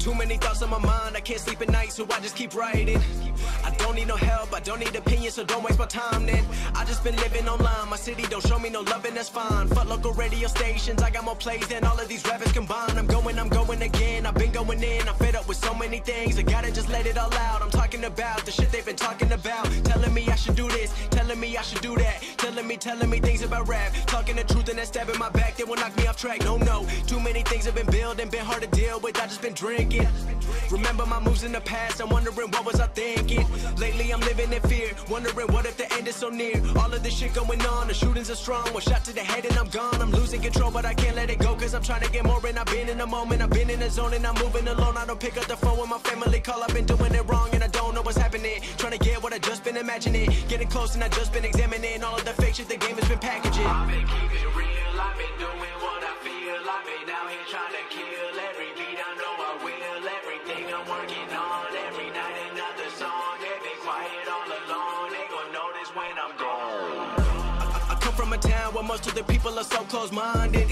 Too many thoughts on my mind, I can't sleep at night, so I just keep writing. I don't need no help, I don't need opinions, so don't waste my time then. I just been living online, my city don't show me no love and that's fine. Fuck local radio stations, I got more plays than all of these rappers combined. I'm going again, I've been going in, I'm fed up with so many things. I gotta just let it all out, I'm talking about the shit they've been talking about. Telling me I should do this, telling me I should do that. Telling me things about rap. Talking the truth and that stab in my back, they will knock me off track, no. Too many things have been building, been hard to deal with, I just been drinking. Remember my moves in the past, I'm wondering what was I thinking. Lately I'm living in fear, wondering what if the end is so near. All of this shit going on, the shootings are strong. One shot to the head and I'm gone. I'm losing control but I can't let it go, cause I'm trying to get more. And I've been in the moment, I've been in the zone, and I'm moving alone. I don't pick up the phone when my family call, I've been doing it wrong and I don't know what's happening. Trying to get what I just been imagining, getting close and I just been examining all of the fake shit the game has been packaging. I've been keeping real, I've been doing what I feel. I've been out here trying to kill every beat, I know I will. Everything I'm working on, every night another song. They've been quiet all along, they gon' notice when I'm gone. I come from a town where most of the people are so close-minded.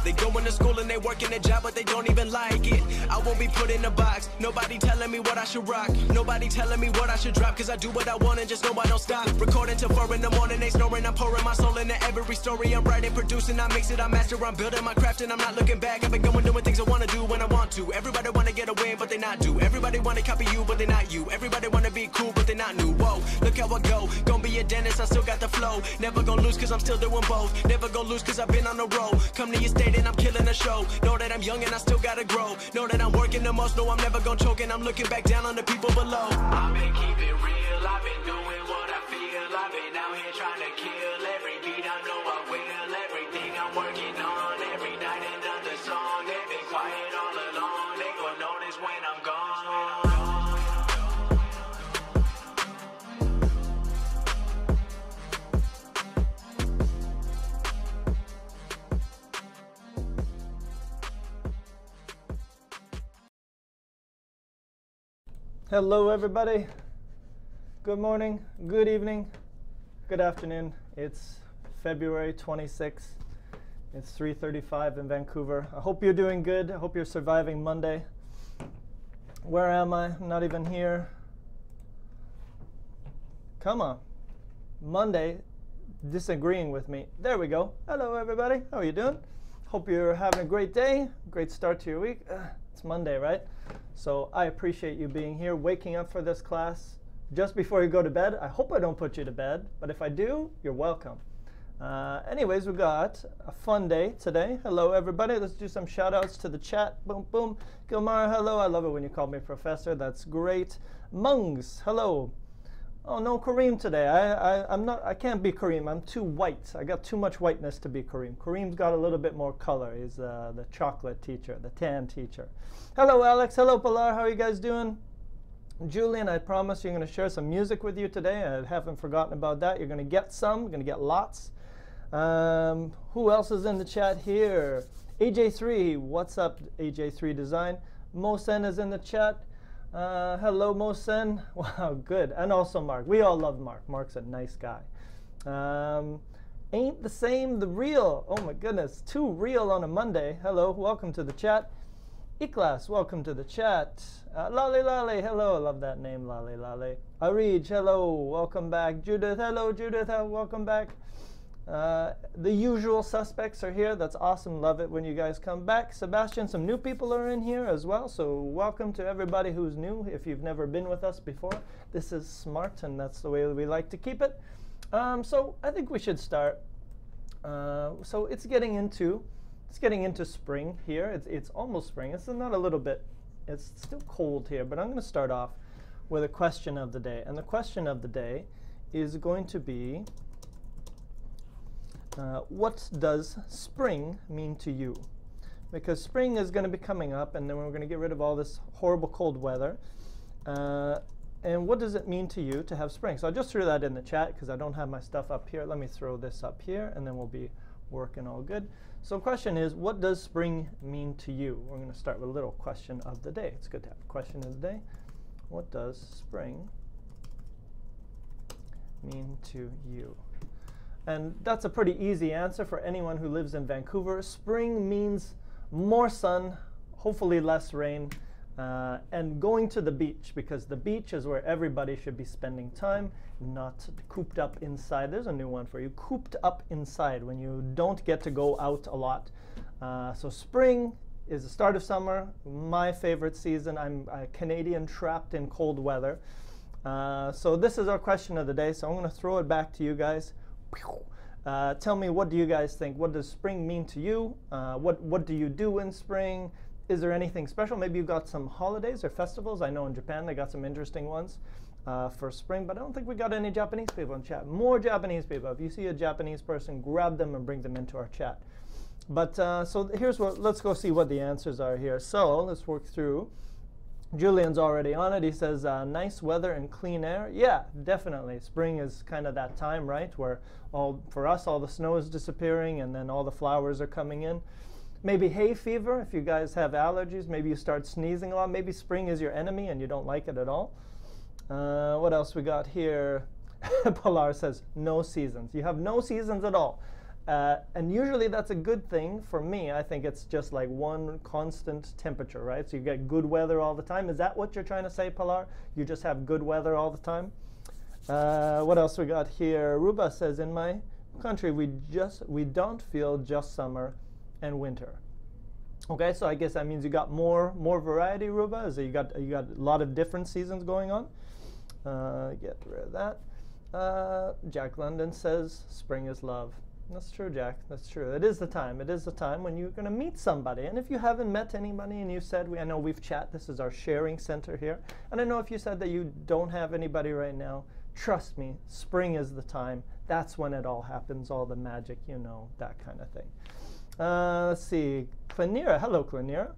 They go into school and they work in a job but they don't even like it. I won't be put in a box, nobody telling me what I should rock. Nobody telling me what I should drop, cause I do what I want and just know I don't stop. Recording till 4 in the morning, they snoring. I'm pouring my soul into every story. I'm writing, producing, I mix it, I master. I'm building my craft and I'm not looking back. I've been going doing things I wanna do when I want to. Everybody wanna get a win but they not do. Everybody wanna copy you but they not you. Everybody wanna be cool but they not new. Whoa, look how I go, gonna be a dentist, I still got the flow. Never gonna lose cause I'm still doing both. Never gonna lose cause I've been on the road. Come to your state and I'm killing the show. Know that I'm young and I still gotta grow. Know that I'm working the most, know I'm never gonna choke. And I'm looking back down on the people below. I've been keeping real, I've been doing what I feel. I've been out here trying to kill every beat, I know I will. Everything I'm working on, every night another song. They've been quiet all along, they gon' notice when I'm gone. Hello everybody, good morning, good evening, good afternoon. It's February 26th, it's 3:35 in Vancouver. I hope you're doing good, I hope you're surviving Monday. Where am I? I'm not even here. Come on, Monday, disagreeing with me. There we go. Hello everybody, how are you doing? Hope you're having a great day, great start to your week. It's Monday, right? So I appreciate you being here, waking up for this class just before you go to bed. I hope I don't put you to bed, but if I do, you're welcome. Anyways, we got a fun day today. Hello, everybody. Let's do some shout-outs to the chat. Boom, boom. Gilmar, hello. I love it when you call me professor. That's great. Mungs, hello. Oh, no Kareem today. I can't be Kareem. I'm too white. I got too much whiteness to be Kareem. Kareem's got a little bit more color. He's the chocolate teacher, the tan teacher. Hello, Alex. Hello, Pilar. How are you guys doing? Julian, I promise you're going to share some music with you today. I haven't forgotten about that. You're going to get some. You're going to get lots. Who else is in the chat here? AJ3. What's up, AJ3 Design? Mosen is in the chat. Hello, Mosen. Wow, good. And also Mark. We all love Mark. Mark's a nice guy. Ain't the same the real. Oh my goodness. Too real on a Monday. Hello. Welcome to the chat. Iklas, welcome to the chat. Lale Lale, hello. I love that name, Lale Lale. Arij, hello. Welcome back. Judith, hello. Judith, welcome back. The usual suspects are here. That's awesome. Love it when you guys come back. Sebastian, some new people are in here as well. So welcome to everybody who's new. If you've never been with us before, this is Smrt, and that's the way we like to keep it. So I think we should start. So it's getting into spring here. It's almost spring. It's not a little bit. It's still cold here, but I'm going to start off with a question of the day. And the question of the day is going to be, what does spring mean to you? Because spring is going to be coming up, and then we're going to get rid of all this horrible cold weather. And what does it mean to you to have spring? So I just threw that in the chat because I don't have my stuff up here. Let me throw this up here, and then we'll be working all good. So the question is, what does spring mean to you? We're going to start with a little question of the day. It's good to have a question of the day. What does spring mean to you? And that's a pretty easy answer for anyone who lives in Vancouver. Spring means more sun, hopefully less rain. and going to the beach, because the beach is where everybody should be spending time, not cooped up inside. There's a new one for you, cooped up inside, when you don't get to go out a lot. So spring is the start of summer, my favorite season. I'm a Canadian trapped in cold weather. So this is our question of the day, so I'm going to throw it back to you guys. Tell me, what do you guys think? What does spring mean to you? What do you do in spring? Is there anything special? Maybe you've got some holidays or festivals. I know in Japan they got some interesting ones for spring, but I don't think we got any Japanese people in chat. More Japanese people. If you see a Japanese person, grab them and bring them into our chat. But so here's what, let's go see what the answers are here. So let's work through. Julian's already on it. He says, nice weather and clean air. Yeah, definitely. Spring is kind of that time, right, where for us, all the snow is disappearing and then all the flowers are coming in. Maybe hay fever, if you guys have allergies. Maybe you start sneezing a lot. Maybe spring is your enemy and you don't like it at all. What else we got here? Pilar says, no seasons. You have no seasons at all. And usually that's a good thing for me. I think it's just like one constant temperature, right? So you get good weather all the time. Is that what you're trying to say, Pilar? You just have good weather all the time? What else we got here? Ruba says, in my country, we don't feel just summer and winter. Okay, so I guess that means you got more variety, Ruba. So you got a lot of different seasons going on. Get rid of that. Jack London says, spring is love. That's true, Jack. That's true. It is the time. It is the time when you're going to meet somebody. And if you haven't met anybody and you said, I know we've chat, this is our sharing center here. And I know if you said that you don't have anybody right now, trust me, spring is the time. That's when it all happens, all the magic, you know, that kind of thing. Let's see. Clanira. Hello, Clanira.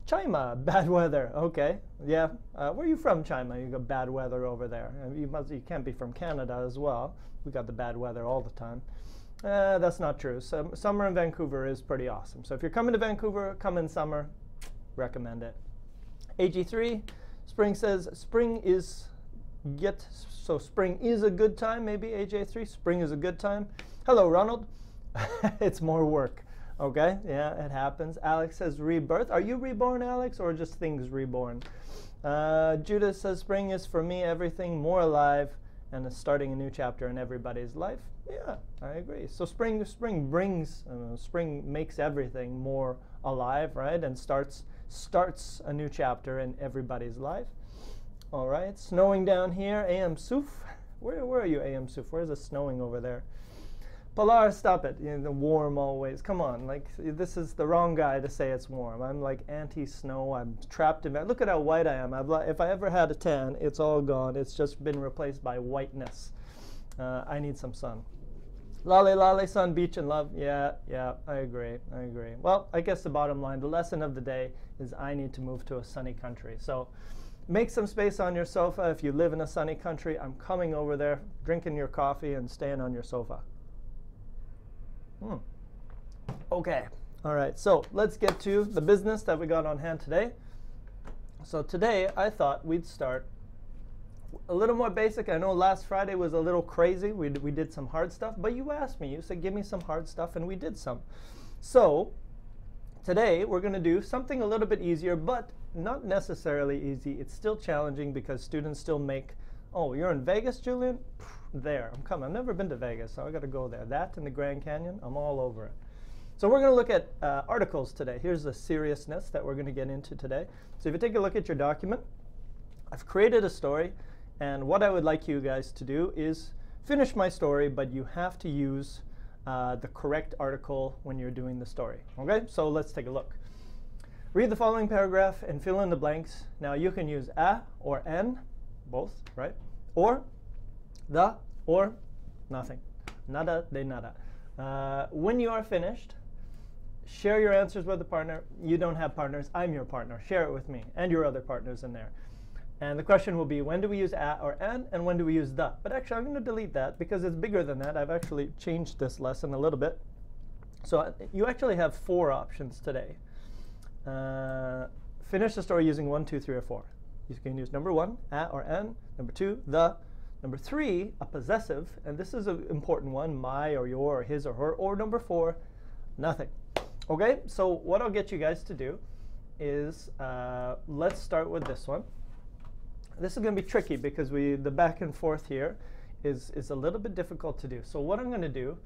Chima. Bad weather. Okay. Yeah. Where are you from, Chima? You got bad weather over there. You can't be from Canada as well. We got the bad weather all the time. That's not true. Summer in Vancouver is pretty awesome. So if you're coming to Vancouver, come in summer. Recommend it. AG3. Spring says, spring is a good time, maybe, AJ3. Spring is a good time. Hello, Ronald. It's more work. Okay, yeah, it happens. Alex says rebirth. Are you reborn, Alex, or just things reborn? Judith says spring is for me everything more alive and is starting a new chapter in everybody's life. Yeah, I agree. So spring makes everything more alive, right? And starts a new chapter in everybody's life. All right, snowing down here. AM Suf. Where are you, AM Suf? Where's it snowing over there? Pilar, stop it. You know, the warm always. Come on, like this is the wrong guy to say it's warm. I'm like anti-snow. I'm trapped in. Look at how white I am. If I ever had a tan, it's all gone. It's just been replaced by whiteness. I need some sun. Lale, sun, beach, and love. Yeah, I agree. Well, I guess the bottom line, the lesson of the day is I need to move to a sunny country. So make some space on your sofa. If you live in a sunny country, I'm coming over there, drinking your coffee and staying on your sofa. Okay, all right, so let's get to the business that we got on hand today. So today I thought we'd start a little more basic. I know last Friday was a little crazy. We did some hard stuff, but you asked me. You said, give me some hard stuff, and we did some. So today we're going to do something a little bit easier, but not necessarily easy. It's still challenging because students still make, oh, you're in Vegas, Julian? There, I'm coming. I've never been to Vegas, so I got to go there. That and the Grand Canyon, I'm all over it. So we're going to look at articles today. Here's the seriousness that we're going to get into today. So if you take a look at your document, I've created a story, and what I would like you guys to do is finish my story, but you have to use the correct article when you're doing the story. Okay, so let's take a look. Read the following paragraph and fill in the blanks. Now you can use a or an, both, right? Or the or nothing. Nada de nada. When you are finished, share your answers with a partner. You don't have partners. I'm your partner. Share it with me and your other partners in there. And the question will be, when do we use a or an, and when do we use the? But actually, I'm going to delete that because it's bigger than that. I've actually changed this lesson a little bit. So you actually have 4 options today. Finish the story using 1, 2, 3, or 4. You can use number 1, a or an. Number 2, the. Number 3, a possessive. And this is an important one, my or your or his or her. Or number 4, nothing. Okay, so what I'll get you guys to do is, let's start with this one. This is going to be tricky because the back and forth here is a little bit difficult to do. So what I'm going to do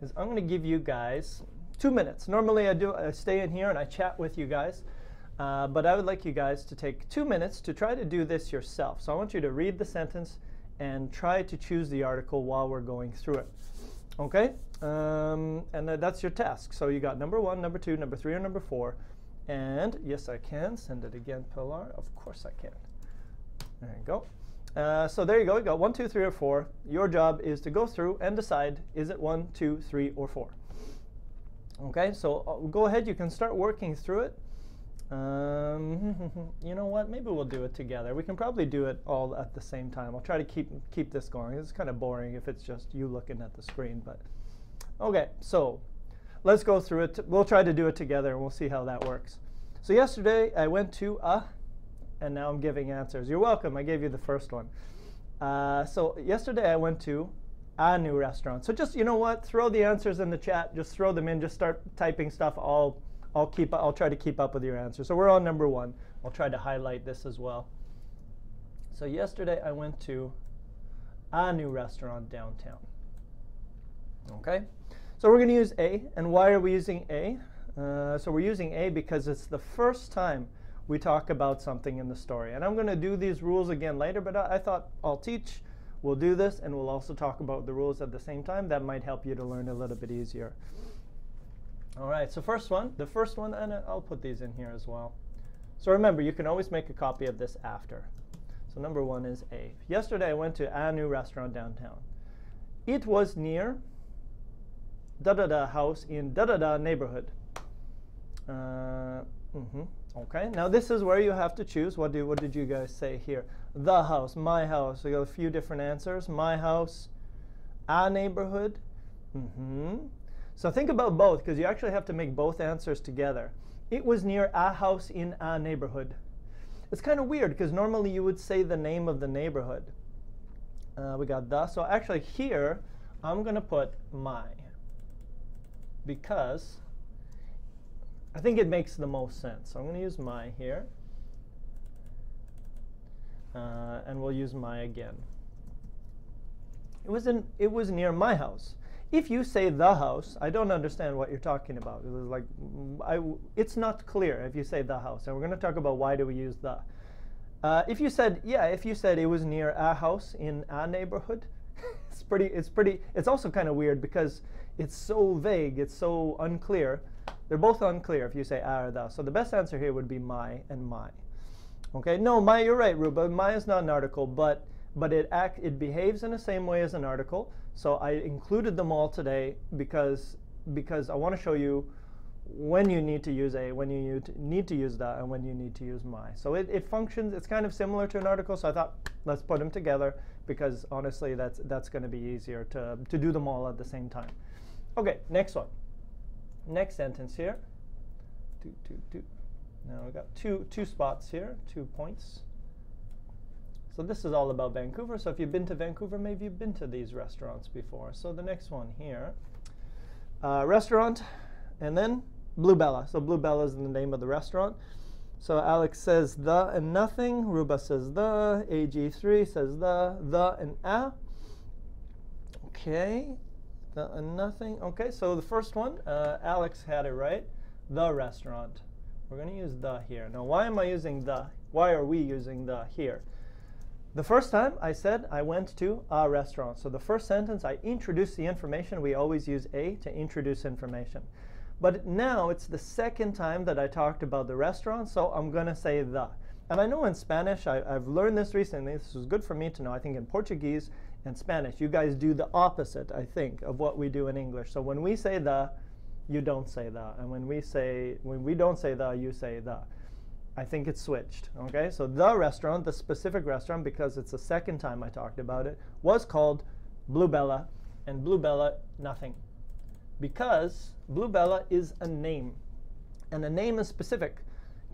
is I'm going to give you guys 2 minutes. Normally I stay in here and I chat with you guys, but I would like you guys to take 2 minutes to try to do this yourself. So I want you to read the sentence and try to choose the article while we're going through it. Okay? And that's your task. So you got number 1, number 2, number 3, or number 4. And yes, I can. Send it again, Pilar. Of course I can. There you go. So there you go. You got 1, 2, 3, or 4. Your job is to go through and decide, is it 1, 2, 3, or 4? Okay, so go ahead. You can start working through it. You know what? Maybe we'll do it together. We can probably do it all at the same time. I'll try to keep this going. It's kind of boring if it's just you looking at the screen. But okay, so let's go through it. We'll try to do it together, and we'll see how that works. So yesterday I went to and now I'm giving answers. You're welcome. I gave you the first one. So yesterday I went to a new restaurant. So just, you know what? Throw the answers in the chat. Just throw them in. Just start typing stuff. I'll try to keep up with your answers. So we're on number 1. I'll try to highlight this as well. So yesterday I went to a new restaurant downtown. Okay. So we're going to use A. And why are we using A? So we're using A because it's the first time we talk about something in the story. And I'm going to do these rules again later, but I thought I'll teach, we'll do this, and we'll also talk about the rules at the same time. That might help you to learn a little bit easier. All right, so the first one, and I'll put these in here as well. So remember, you can always make a copy of this after. So number 1 is A. Yesterday I went to a new restaurant downtown. It was near da-da-da house in da-da-da neighborhood. Okay, now this is where you have to choose. What did you guys say here? The house, my house. We got a few different answers. My house, a neighborhood. So think about both, because you actually have to make both answers together. It was near a house in a neighborhood. It's kind of weird, because normally you would say the name of the neighborhood. We got the. So actually here, I'm going to put my, because I think it makes the most sense. So I'm going to use my here. And we'll use my again. It was near my house. If you say the house, I don't understand what you're talking about. It was like, it's not clear if you say the house. And we're going to talk about why do we use the. If you said it was near a house in a neighborhood, it's also kind of weird because it's so vague, it's so unclear. They're both unclear if you say a or the. So the best answer here would be my and my. Okay, no, my, you're right, Ruba. My is not an article, but it behaves in the same way as an article. So I included them all today because I want to show you when you need to use a, when you need to use the, and when you need to use my. So it functions. It's kind of similar to an article. So I thought let's put them together because honestly that's going to be easier to do them all at the same time. Okay, next one. Next sentence here. Now we got two spots here, 2 points. So this is all about Vancouver. So if you've been to Vancouver, maybe you've been to these restaurants before. So the next one here, restaurant, and then Blue Bella. So Blue Bella is the name of the restaurant. So Alex says the and nothing. Ruba says the. AG3 says the and a. Okay, the and nothing. Okay, so the first one, Alex had it right. The restaurant. We're going to use the here. Now, why am I using the? Why are we using the here? The first time I said I went to a restaurant. So the first sentence, I introduced the information. We always use a to introduce information. But now it's the second time that I talked about the restaurant, so I'm going to say the. And I know in Spanish, I've learned this recently. This is good for me to know. I think in Portuguese and Spanish, you guys do the opposite, I think, of what we do in English. So when we say the, you don't say the. And when we don't say the, you say the. I think it's switched. Okay, so the restaurant, the specific restaurant, because it's the second time I talked about it, was called Blue Bella, and Blue Bella, nothing. Because Blue Bella is a name, and a name is specific.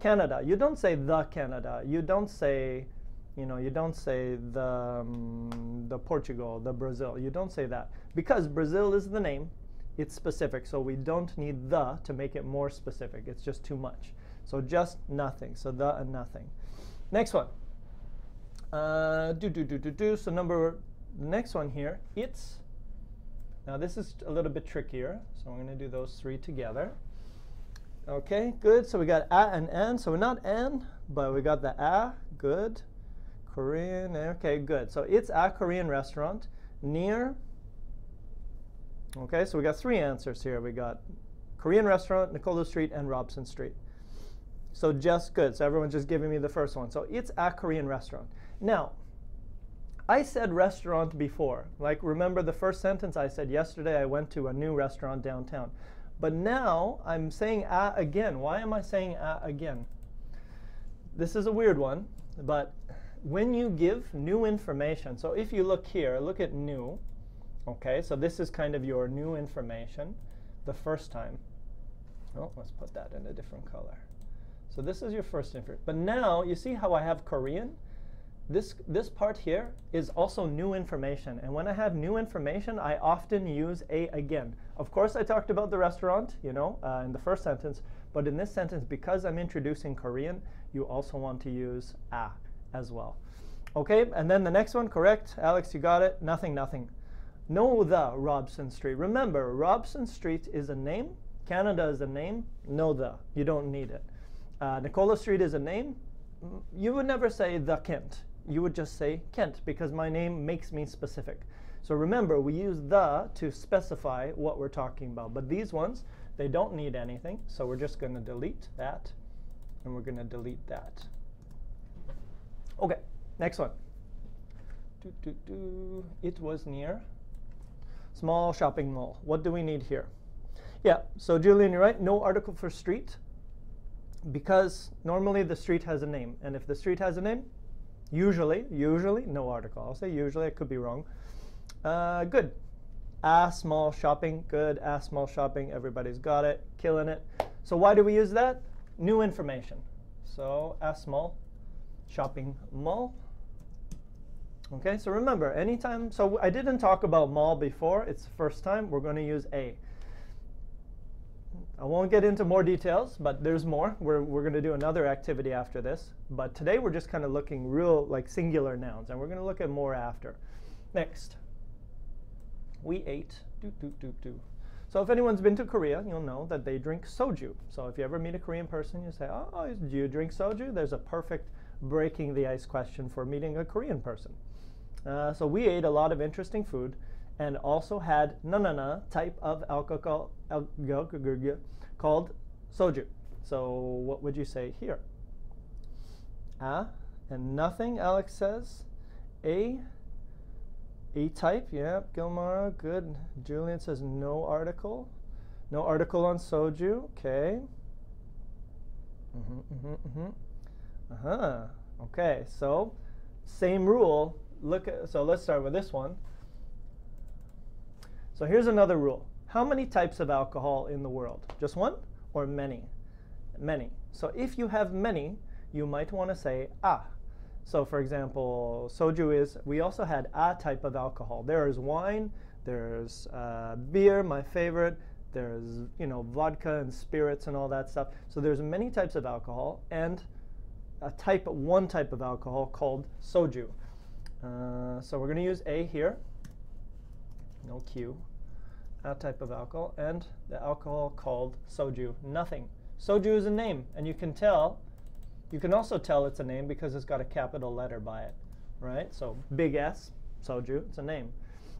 Canada, you don't say the Canada. You don't say, you don't say the Portugal, the Brazil. You don't say that because Brazil is the name. It's specific, so we don't need the to make it more specific. It's just too much. So just nothing. So the and nothing. Next one. So the next one here, it's. Now this is a little bit trickier. So I'm going to do those three together. Okay, good. So we got a and an. So we're not an, but we got the a. Good. Korean. Okay, good. So it's a Korean restaurant near. Okay, so we got three answers here. We got Korean restaurant, Nicola Street, and Robson Street. So just good. So everyone's just giving me the first one. So it's a Korean restaurant. Now, I said restaurant before. Like, remember the first sentence I said yesterday I went to a new restaurant downtown. But now I'm saying a again. Why am I saying a again? This is a weird one, but when you give new information, so if you look here, look at new. Okay, so this is kind of your new information the first time. Oh, let's put that in a different color. So this is your first information. But now, you see how I have Korean? This part here is also new information. And when I have new information, I often use a again. Of course, I talked about the restaurant, you know, in the first sentence. But in this sentence, because I'm introducing Korean, you also want to use a as well. Okay, and then the next one, correct. Alex, you got it. Nothing, nothing. No, the Robson Street. Remember, Robson Street is a name. Canada is a name. No, the. You don't need it. Nicola Street is a name. You would never say the Kent. You would just say Kent because my name makes me specific. So remember, we use the to specify what we're talking about. But these ones, they don't need anything. So we're just going to delete that. And we're going to delete that. OK, next one. It was near. Small shopping mall. What do we need here? Yeah, so Julian, you're right. No article for street because normally the street has a name. And if the street has a name, usually, no article. I'll say usually. I could be wrong. Good. A small shopping. Good. A small shopping. Everybody's got it. Killing it. So why do we use that? New information. So a small shopping mall. Okay, so remember, anytime, so I didn't talk about mall before, it's the first time, we're going to use a. I won't get into more details, but there's more. We're going to do another activity after this. But today we're just kind of looking real, like singular nouns, and we're going to look at more after. Next. We ate, So if anyone's been to Korea, you'll know that they drink soju. So if you ever meet a Korean person, you say, oh, do you drink soju? There's a perfect breaking the ice question for meeting a Korean person. So we ate a lot of interesting food and also had na type of alcohol called soju. So what would you say here? A and nothing, Alex says. A type, yeah, Gilmar, good. Julian says no article. No article on soju, okay. Okay, so same rule. So let's start with this one. So here's another rule. How many types of alcohol in the world? Just one or many? Many. So if you have many, you might want to say a. So for example, soju is, we also had a type of alcohol. There is wine, there's beer, my favorite, there's, you know, vodka and spirits and all that stuff. So there's many types of alcohol and one type of alcohol called soju. So we're going to use a here. No Q. A type of alcohol and the alcohol called soju. Nothing. Soju is a name, and you can tell. You can also tell it's a name because it's got a capital letter by it, right? So big S, soju, it's a name.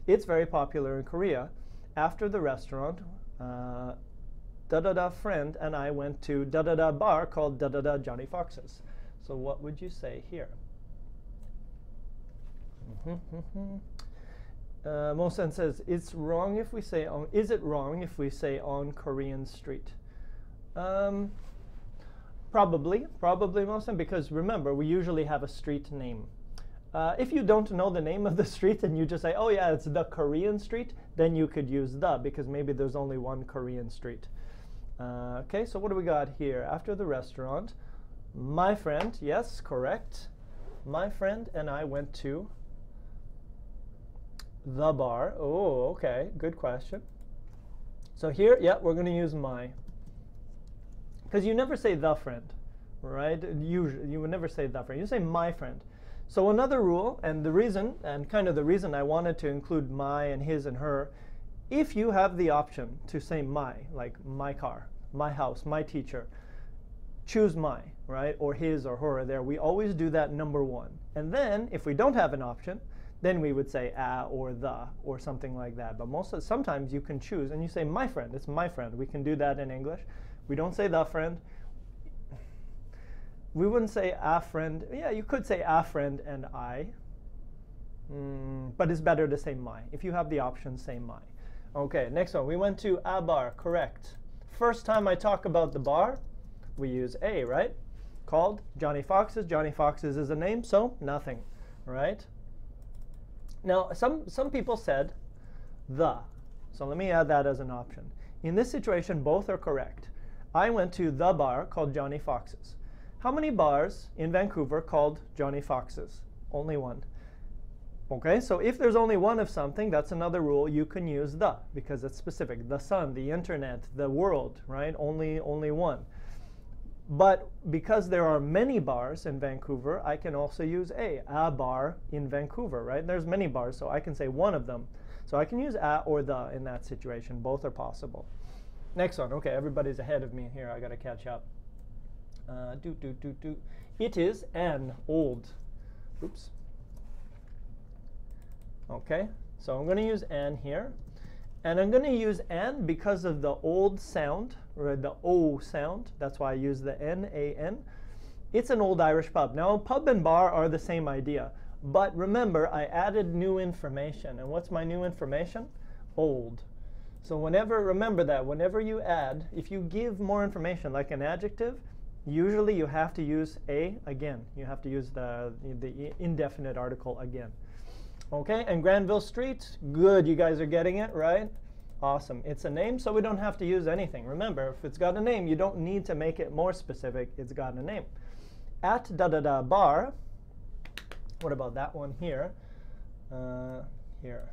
It's very popular in Korea. After the restaurant, da-da-da friend and I went to da-da-da bar called da-da-da Johnny Fox's. So what would you say here? Mosen says, it's wrong if we say on, is it wrong if we say on Korean street? Probably Mosen, because remember, we usually have a street name. If you don't know the name of the street and you just say, oh yeah, it's the Korean street, then you could use the, because maybe there's only one Korean street. Okay, so what do we got here? After the restaurant, my friend, yes, correct. My friend and I went to the bar. Oh, okay, good question. So here, yeah, we're going to use my. Because you never say the friend, right? Usually, you would never say the friend. You say my friend. So another rule, and the reason, and kind of the reason I wanted to include my and his and her, if you have the option to say my, like my car, my house, my teacher, choose my, right? Or his or her there. We always do that number one. And then if we don't have an option, then we would say a or the or something like that. But sometimes you can choose and you say my friend. It's my friend. We can do that in English. We don't say the friend. We wouldn't say a friend. Yeah, you could say a friend and I. But it's better to say my. If you have the option, say my. Okay, next one. We went to a bar. Correct. First time I talk about the bar, we use a, right? Called Johnny Fox's. Johnny Fox's is a name, so nothing, right? Now, some people said the. So let me add that as an option. In this situation, both are correct. I went to the bar called Johnny Fox's. How many bars in Vancouver called Johnny Fox's? Only one. Okay, so if there's only one of something, that's another rule. You can use the, because it's specific. The sun, the internet, the world, right? Only one. But because there are many bars in Vancouver, I can also use a bar in Vancouver, right? There's many bars, so I can say one of them. So I can use a or the in that situation. Both are possible. Next one. Okay, everybody's ahead of me here. I got to catch up. It is an old. Oops. Okay, so I'm going to use an here. And I'm going to use an because of the old sound, or the O sound. That's why I use the N-A-N. It's an old Irish pub. Now, pub and bar are the same idea. But remember, I added new information. And what's my new information? Old. So remember that whenever you add, if you give more information, like an adjective, usually you have to use a again. You have to use the indefinite article again. Okay, and Granville Street, good, you guys are getting it, right? Awesome. It's a name, so we don't have to use anything. Remember, if it's got a name, you don't need to make it more specific. It's got a name. At da-da-da bar, what about that one here? Here.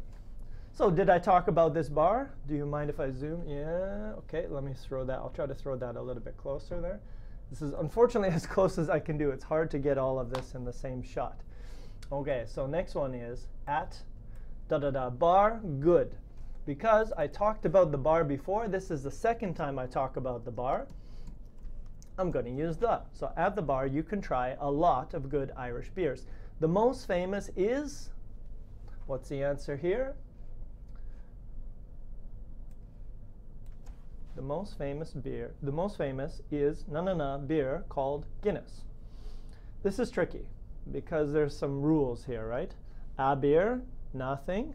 So did I talk about this bar? Do you mind if I zoom? Yeah, okay, let me throw that. I'll try to throw that a little bit closer there. This is unfortunately as close as I can do. It's hard to get all of this in the same shot. Okay, so next one is at da-da-da bar, good. Because I talked about the bar before, this is the second time I talk about the bar, I'm going to use the. So at the bar, you can try a lot of good Irish beers. The most famous is, what's the answer here? The most famous beer, the most famous is beer called Guinness. This is tricky because there's some rules here, right? A beer, nothing.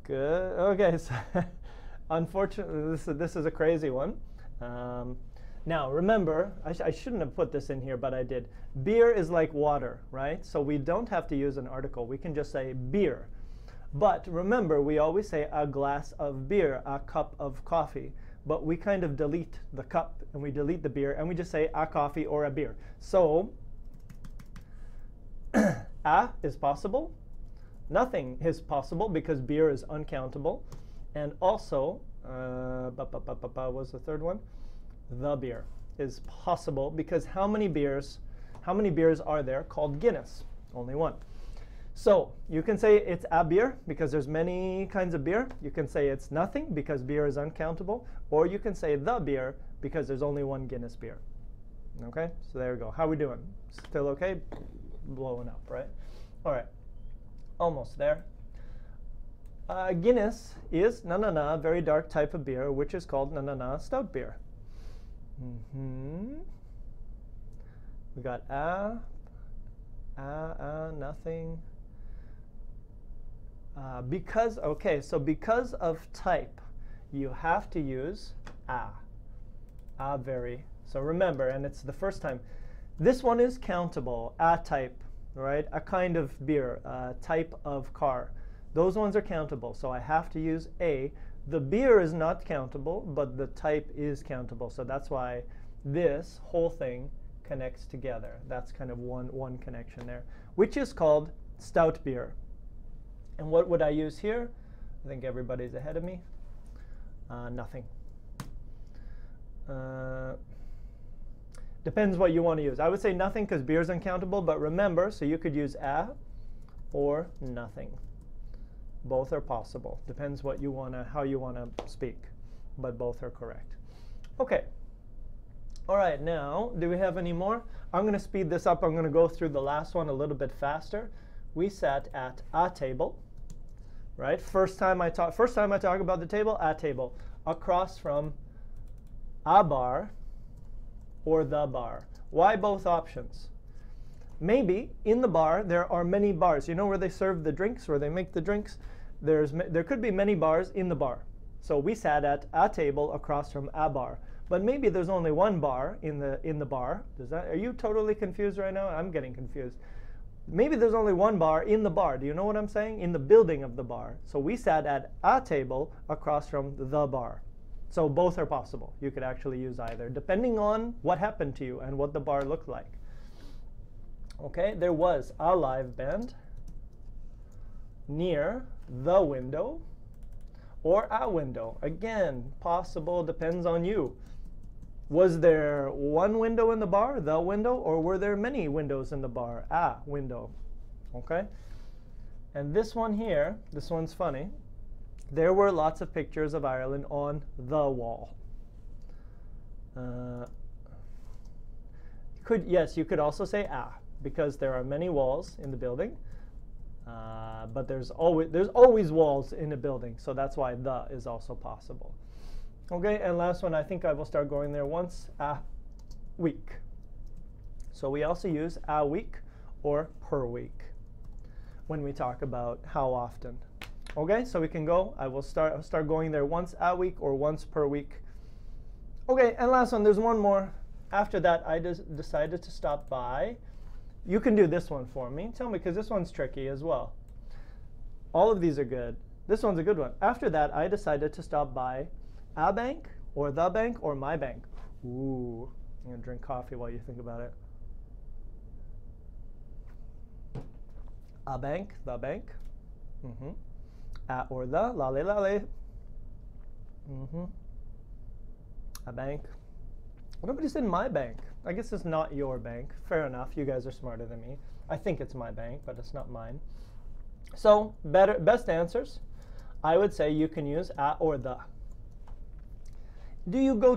Good. Okay, so unfortunately, this is a crazy one. Now, remember, I shouldn't have put this in here, but I did. Beer is like water, right? So we don't have to use an article. We can just say beer. But remember, we always say a glass of beer, a cup of coffee. But we kind of delete the cup, and we delete the beer, and we just say a coffee or a beer. So a is possible. Nothing is possible because beer is uncountable. And also, what was the third one? The beer is possible because how many beers are there called Guinness? Only one. So you can say it's a beer because there's many kinds of beer. You can say it's nothing because beer is uncountable. Or you can say the beer because there's only one Guinness beer. Okay, so there we go. How are we doing? Still okay? Blowing up, right? All right, almost there. Guinness is a very dark type of beer, which is called stout beer. We got nothing. Because of type, you have to use very. So remember, and it's the first time. This one is countable, a type, right? A kind of beer, a type of car. Those ones are countable, so I have to use a. The beer is not countable, but the type is countable. So that's why this whole thing connects together. That's kind of one connection there, which is called stout beer. And what would I use here? I think everybody's ahead of me. Nothing. Depends what you want to use. I would say nothing because beer is uncountable, but remember, so you could use a or nothing. Both are possible. Depends what you want to, how you want to speak, but both are correct. Okay. All right, now, do we have any more? I'm going to speed this up. I'm going to go through the last one a little bit faster. We sat at a table, right? First time I talk about the table, a table. Across from a bar or the bar. Why both options? Maybe in the bar there are many bars. You know where they serve the drinks, where they make the drinks? There could be many bars in the bar. So we sat at a table across from a bar. But maybe there's only one bar in the bar. Are you totally confused right now? I'm getting confused. Maybe there's only one bar in the bar. Do you know what I'm saying? In the building of the bar. So we sat at a table across from the bar. So both are possible. You could actually use either, depending on what happened to you and what the bar looked like. Okay, there was a live band near the window or a window. Again, possible, depends on you. Was there one window in the bar, the window, or were there many windows in the bar, a window? Okay, and this one here, this one's funny. There were lots of pictures of Ireland on the wall. Yes, you could also say a, because there are many walls in the building. But there's always walls in a building, so that's why the is also possible. Okay, and last one, I think I will start going there once a week. So we also use a week or per week when we talk about how often. Okay, so we can go. I will start going there once a week or once per week. Okay, and last one, there's one more. After that, I decided to stop by. You can do this one for me. Tell me, because this one's tricky as well. All of these are good. This one's a good one. After that, I decided to stop by a bank or the bank or my bank. Ooh, I'm going to drink coffee while you think about it. A bank, the bank. A or the, lale lale. A bank. Nobody said my bank. I guess it's not your bank. Fair enough. You guys are smarter than me. I think it's my bank, but it's not mine. So best answers, I would say you can use a or the. Do you go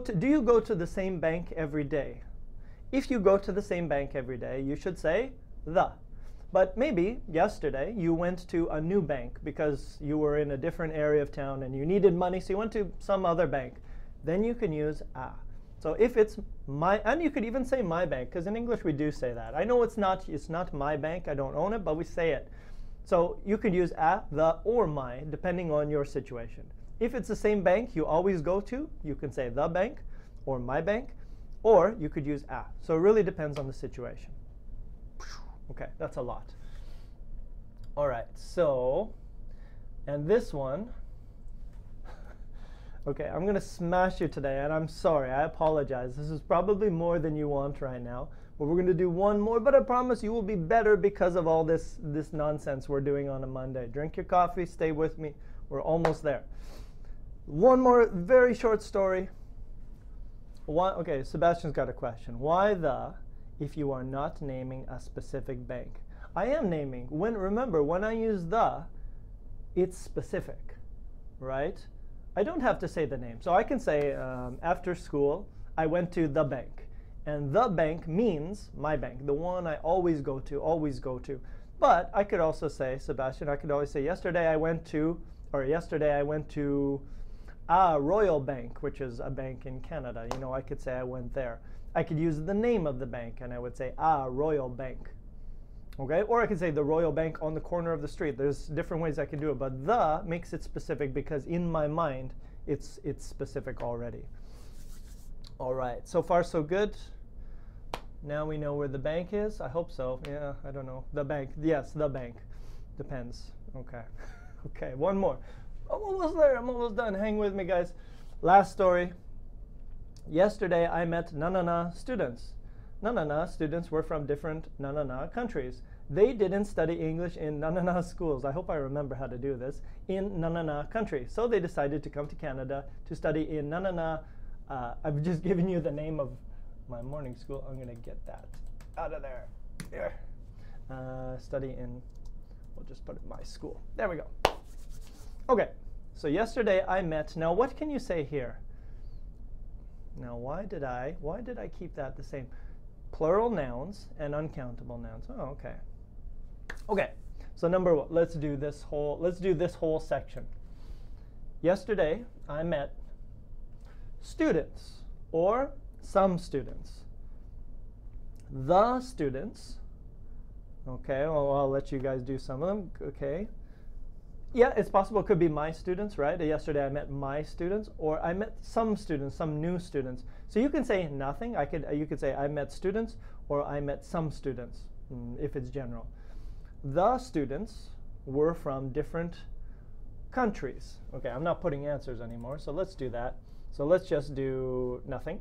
to the same bank every day? If you go to the same bank every day, you should say the. But maybe yesterday you went to a new bank because you were in a different area of town and you needed money, so you went to some other bank. Then you can use a. So if it's my, and you could even say my bank, because in English we do say that. I know it's not my bank, I don't own it, but we say it. So you could use a, the, or my, depending on your situation. If it's the same bank you always go to, you can say the bank or my bank, or you could use a. So it really depends on the situation. Okay, that's a lot. All right, so, and this one, okay, I'm going to smash you today, and I'm sorry, I apologize. This is probably more than you want right now, but we're going to do one more, but I promise you will be better because of all this nonsense we're doing on a Monday. Drink your coffee, stay with me. We're almost there. One more very short story. Okay, Sebastian's got a question. Why the if you are not naming a specific bank? I am naming. Remember, when I use the, it's specific, right? I don't have to say the name. So I can say, after school, I went to the bank. And the bank means my bank, the one I always go to. But I could also say, Sebastian, I could always say, yesterday I went to a Royal Bank, which is a bank in Canada. You know, I could say I went there. I could use the name of the bank, and I would say a Royal Bank. Okay, or I could say the Royal Bank on the corner of the street. There's different ways I can do it, but the makes it specific because in my mind, it's specific already. All right, so far so good. Now we know where the bank is. I hope so. Yeah, I don't know. The bank. Yes, the bank. Depends. Okay. Okay, one more. I'm almost there. I'm almost done. Hang with me, guys. Last story. Yesterday, I met na-na-na students. Na-na-na students were from different na-na-na countries. They didn't study English in na-na-na schools. I hope I remember how to do this. In na-na-na country. So they decided to come to Canada to study in na-na-na I've just given you the name of my morning school. I'm going to get that out of there. Here. Study in, we'll just put it my school. There we go. Okay, so yesterday I met. Now what can you say here? Now why did I keep that the same? Plural nouns and uncountable nouns. Oh, okay. Okay, so number one, let's do this whole section. Yesterday I met students or some students. The students. Okay, well, I'll let you guys do some of them. Okay. Yeah, it's possible it could be my students, right? Yesterday I met my students, or I met some students, some new students. So you can say nothing. You could say I met students, or I met some students, if it's general. The students were from different countries. Okay, I'm not putting answers anymore, so let's do that. So let's just do nothing,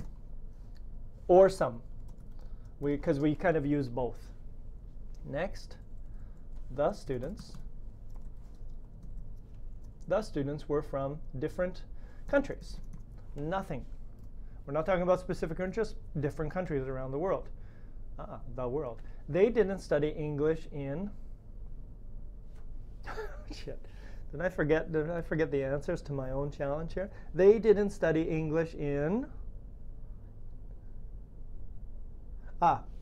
or some, because we kind of use both. Next, the students were from different countries. Nothing. We're not talking about specific countries, different countries around the world. The world. They didn't study English in shit. Did I forget the answers to my own challenge here? They didn't study English in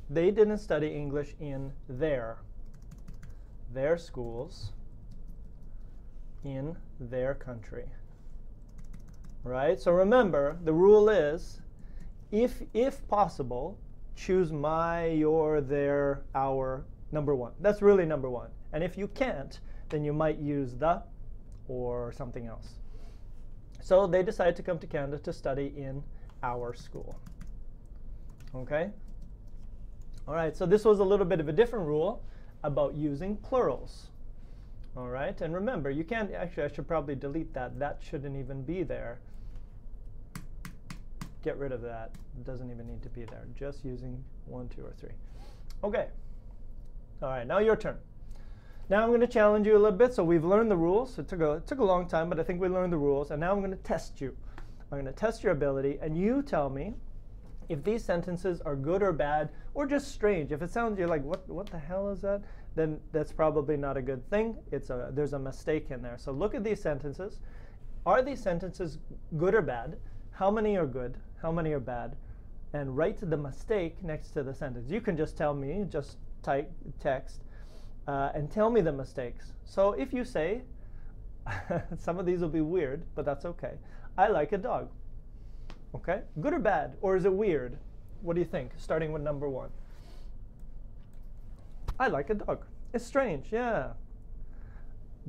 they didn't study English in their schools in their country. Right? So remember, the rule is, if possible, choose my, your, their, our, number one. That's really number one. And if you can't, then you might use the or something else. So they decided to come to Canada to study in our school. Okay? All right, so this was a little bit of a different rule about using plurals. All right, and remember, you can't, actually I should probably delete that. That shouldn't even be there. Get rid of that. It doesn't even need to be there. Just using 1, 2, or 3. Okay. All right, now your turn. Now I'm going to challenge you a little bit. So we've learned the rules. It took a long time, but I think we learned the rules. And now I'm going to test you. I'm going to test your ability, and you tell me if these sentences are good or bad, or just strange. If it sounds, you're like, what the hell is that? Then that's probably not a good thing. There's a mistake in there. So look at these sentences. Are these sentences good or bad? How many are good? How many are bad? And write the mistake next to the sentence. You can just tell me, just type text, and tell me the mistakes. So if you say, some of these will be weird, but that's okay. I like a dog. Okay, good or bad? Or is it weird? What do you think? Starting with number 1. I like a dog. It's strange, yeah.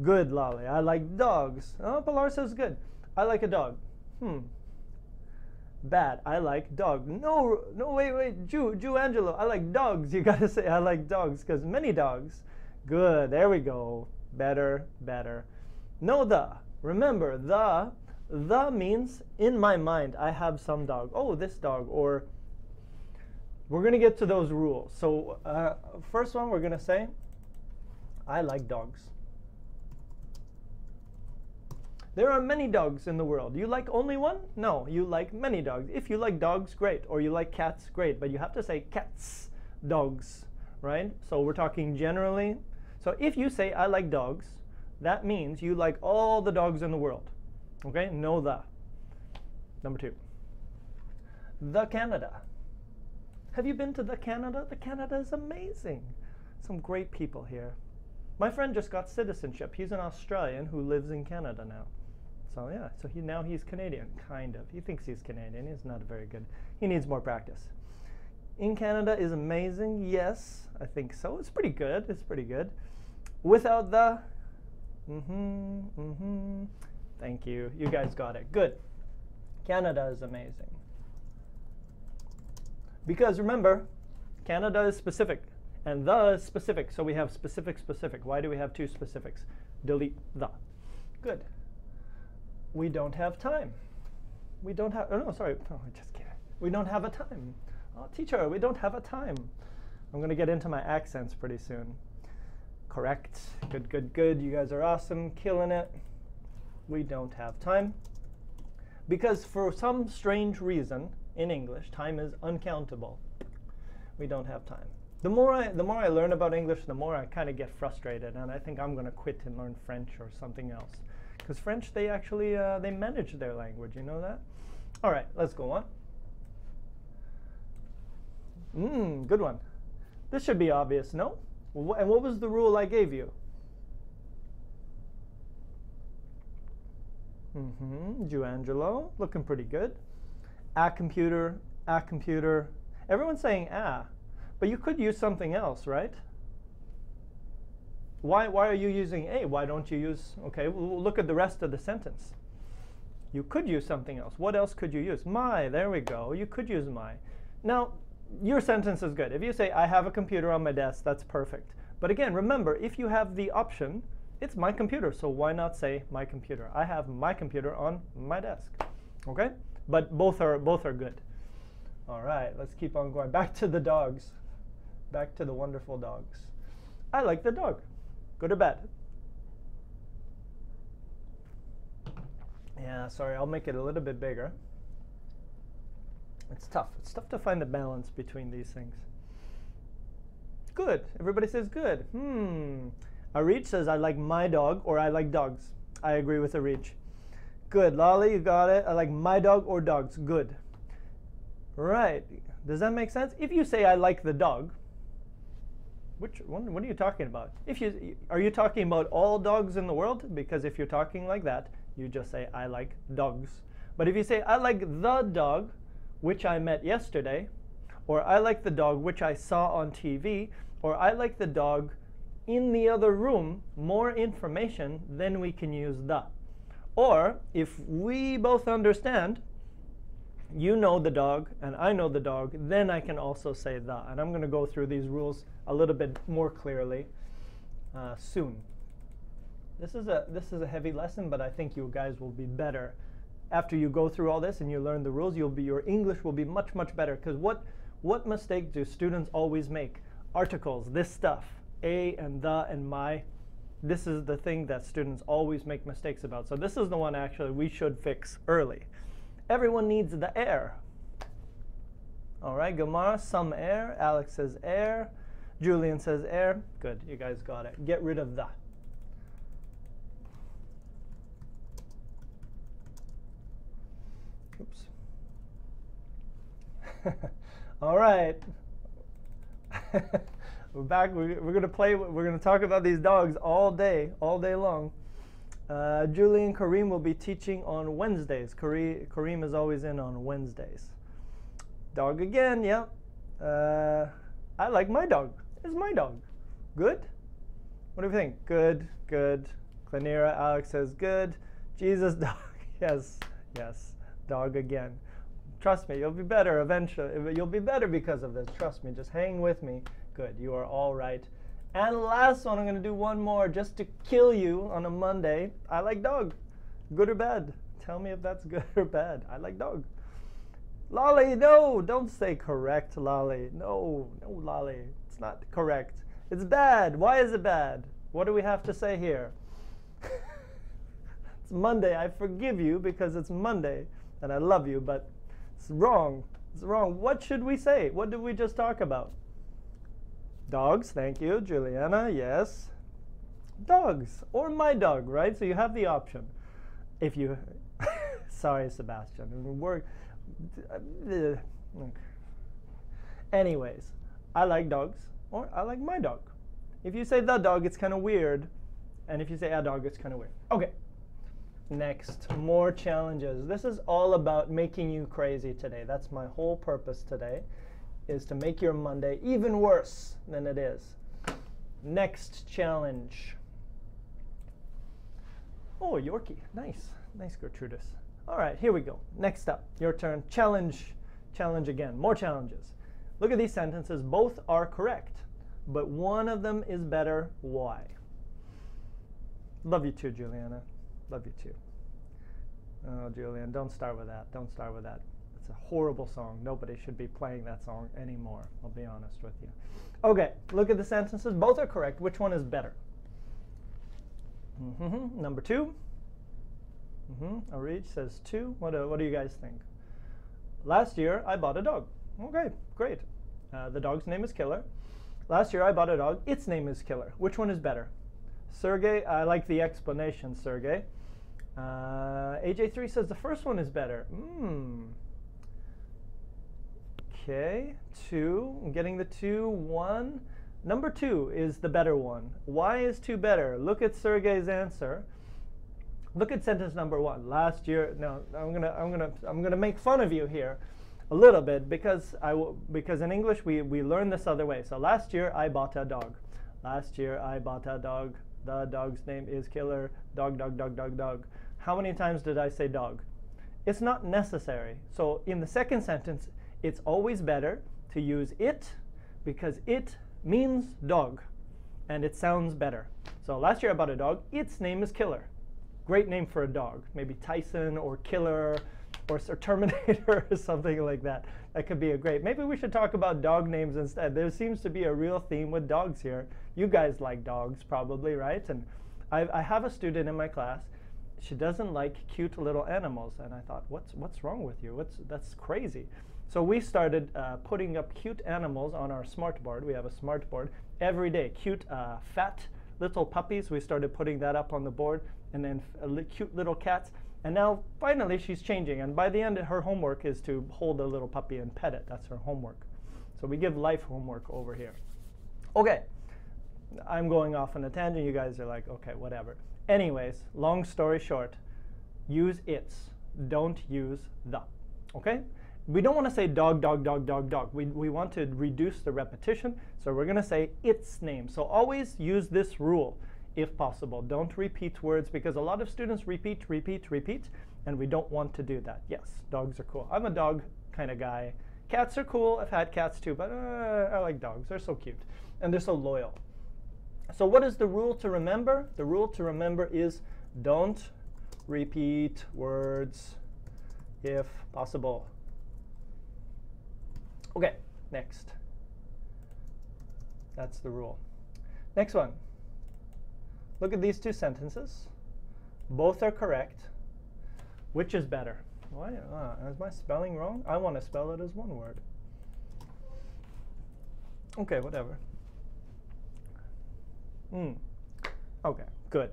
Good, Lolly. I like dogs. Oh, Pilar says good. I like a dog. Bad. I like dog. No, wait. Jew Angelo. I like dogs. You gotta say I like dogs, because many dogs. Good. There we go. Better. No, the. Remember, the means in my mind I have some dog. Oh, this dog. Or we're going to get to those rules. So first one, we're going to say I like dogs. There are many dogs in the world. You like only one? No, you like many dogs. If you like dogs, great. Or you like cats, great. But you have to say cats, dogs, right? So we're talking generally. So if you say I like dogs, that means you like all the dogs in the world. Okay, know the. Number 2. The Canada. Have you been to the Canada? The Canada is amazing. Some great people here. My friend just got citizenship. He's an Australian who lives in Canada now. So yeah, so now he's Canadian, kind of. He thinks he's Canadian. He's not very good. He needs more practice. In Canada is amazing. Yes, I think so. It's pretty good. It's pretty good. Without the, Thank you. You guys got it. Good. Canada is amazing. Because remember, Canada is specific, and the is specific. So we have specific. Why do we have 2 specifics? Delete the. Good. We don't have time. We don't have, oh no, sorry. Oh, just kidding. We don't have a time. Oh, teacher, we don't have a time. I'm going to get into my accents pretty soon. Correct. Good. You guys are awesome. Killing it. We don't have time. Because for some strange reason in English, time is uncountable. We don't have time. The more I learn about English, the more I kind of get frustrated, and I think I'm going to quit and learn French or something else. Because French, they actually they manage their language. You know that? All right, let's go on. Good one. This should be obvious, no? And what was the rule I gave you? Giangelo, looking pretty good. A computer, a computer. Everyone's saying but you could use something else, right? Why are you using a? Why don't you use, okay, we'll look at the rest of the sentence. You could use something else. What else could you use? My, there we go. You could use my. Now, your sentence is good. If you say, I have a computer on my desk, that's perfect. But again, remember, if you have the option, it's my computer, so why not say my computer? I have my computer on my desk, okay? But both are good. All right, let's keep on going. Back to the dogs. Back to the wonderful dogs. I like the dog. Good or bad? Yeah, sorry, I'll make it a little bit bigger. It's tough. It's tough to find the balance between these things. Good. Everybody says good. Arij says, I like my dog, or I like dogs. I agree with Arij. Good. Lolly, you got it. I like my dog or dogs. Good. Right. Does that make sense? If you say, I like the dog, which one? What are you talking about? Are you talking about all dogs in the world? Because if you're talking like that, you just say, I like dogs. But if you say, I like the dog, which I met yesterday, or I like the dog which I saw on TV, or I like the dog in the other room, more information, then we can use the. Or if we both understand, you know the dog and I know the dog, then I can also say the. And I'm going to go through these rules a little bit more clearly soon. This is a heavy lesson, but I think you guys will be better. After you go through all this and you learn the rules, your English will be much, much better. Because what mistake do students always make? Articles, this stuff, a and the and my. This is the thing that students always make mistakes about. So this is the one actually we should fix early. Everyone needs the air. All right, Gomara, some air. Alex says air. Julian says air. Good, you guys got it. Get rid of the. Oops. All right. We're back. We're going to play. We're going to talk about these dogs all day long. Julian Kareem will be teaching on Wednesdays. Kareem is always in on Wednesdays. Dog again, yeah. I like my dog. It's my dog. Good? What do you think? Good, good. Clanira, Alex says good. Jesus, dog. Yes, yes. Dog again. Trust me, you'll be better eventually. You'll be better because of this. Trust me, just hang with me. Good, you are all right. And last one, I'm going to do one more just to kill you on a Monday. I like dog. Good or bad? Tell me if that's good or bad. I like dog. Lolly, no, don't say correct, Lolly. No, no, Lolly. It's not correct. It's bad. Why is it bad? What do we have to say here? It's Monday. I forgive you because it's Monday and I love you, but it's wrong. It's wrong. What should we say? What did we just talk about? Dogs, thank you. Juliana, yes. Dogs, or my dog, right? So you have the option. If you, sorry, Sebastian. Anyways, I like dogs, or I like my dog. If you say the dog, it's kind of weird. And if you say a dog, it's kind of weird. Okay. Next, more challenges. This is all about making you crazy today. That's my whole purpose today, is to make your Monday even worse than it is. Next challenge. Oh, Yorkie. Nice. Nice, Gertrudis. All right, here we go. Next up, your turn. Challenge. Challenge again. More challenges. Look at these sentences. Both are correct, but one of them is better. Why? Love you too, Juliana. Love you too. Oh, Julian, don't start with that. Don't start with that. It's a horrible song. Nobody should be playing that song anymore. I'll be honest with you. Okay, look at the sentences. Both are correct. Which one is better? Number two. Arij says 2. What do you guys think? Last year, I bought a dog. Okay, great. The dog's name is Killer. Last year, I bought a dog. Its name is Killer. Which one is better? Sergey, I like the explanation, Sergey. AJ3 says the first one is better. Okay, 2. I'm getting the 2. 1. Number 2 is the better one. Why is 2 better? Look at Sergey's answer. Look at sentence number 1. Last year, no, I'm gonna make fun of you here a little bit because in English we learn this other way. So last year I bought a dog. Last year I bought a dog. The dog's name is Killer. Dog, dog, dog, dog, dog. How many times did I say dog? It's not necessary. So in the second sentence, it's always better to use it because it means dog and it sounds better. So last year I bought a dog. Its name is Killer. Great name for a dog. Maybe Tyson or Killer or Terminator or something like that. That could be a great. Maybe we should talk about dog names instead. There seems to be a real theme with dogs here. You guys like dogs probably, right? And I have a student in my class. She doesn't like cute little animals, and I thought, what's wrong with you? That's crazy. So we started putting up cute animals on our Smrt board. We have a Smrt board every day. Cute, fat little puppies. We started putting that up on the board, and then cute little cats. And now, finally, she's changing. And by the end, her homework is to hold a little puppy and pet it. That's her homework. So we give life homework over here. Okay, I'm going off on a tangent. You guys are like, okay, whatever. Anyways, long story short, use its. Don't use the. Okay? We don't want to say dog, dog, dog, dog, dog. We want to reduce the repetition. So we're going to say its name. So always use this rule if possible. Don't repeat words because a lot of students repeat, and we don't want to do that. Yes, dogs are cool. I'm a dog kind of guy. Cats are cool. I've had cats too, but I like dogs. They're so cute, and they're so loyal. So what is the rule to remember? The rule to remember is don't repeat words if possible. Okay, next. That's the rule. Next one. Look at these 2 sentences. Both are correct. Which is better? Why? Is my spelling wrong? I want to spell it as one word. Okay, whatever. Okay, good.